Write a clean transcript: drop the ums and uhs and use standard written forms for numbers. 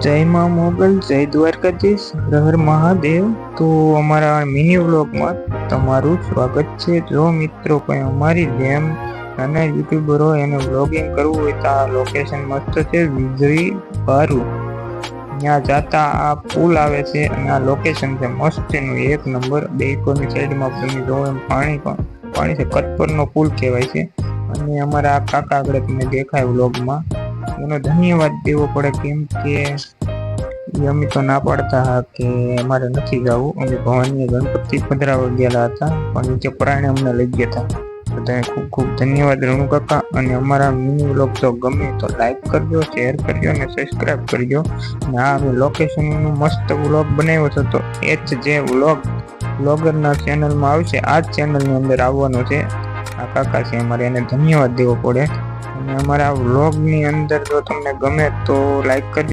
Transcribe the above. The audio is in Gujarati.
જય માં મોગલ, જય દ્વારકાધીશ, હર હર મહાદેવ। તો અમારા મિની વ્લોગમાં તમારું સ્વાગત છે। જો મિત્રો કોઈ અમારી જેમ નાના યુટ્યુબર હોય એને વ્લોગિંગ કરવું હોય તો આ લોકેશન મસ્ત છે, વીજળી બારું। ત્યાં જાતા આ પુલ આવે છે અને આ લોકેશન છે મસ્ત એનું એક નંબર। બે કોની સાઈડમાં તમે જોવો એમ પાણી છે, કતપરનો પુલ કહેવાય છે। અને અમારા કાકા આગળ તમને દેખાય વ્લોગમાં, એનો ધન્યવાદ દેવો પડે, કેમ કે અમે તો ના પાડતા હા કે અમારે નથી જવું। અમે ભવાની ગણપતિ પધરાવા ગયેલા હતા, પણ નીચે પરાણે અમને લઈ ગયા હતા। બધાને ખૂબ ખૂબ ધન્યવાદ રણુ કાકા। અને અમારા મિની વ્લોગ જો ગમે તો લાઈક કરજો, શેર કરજો અને સબસ્ક્રાઈબ કરજો। અને આ અમે લોકેશન નું મસ્ત વ્લોગ બનાવ્યો છે, તો જે વ્લોગરના ચેનલમાં આવશે, આ જ ચેનલની અંદર આવવાનું છે। આ કાકા છે અમારે, એને ધન્યવાદ દેવો પડે। અને અમારા વ્લોગની અંદર જો તમને ગમે તો લાઈક કરજો।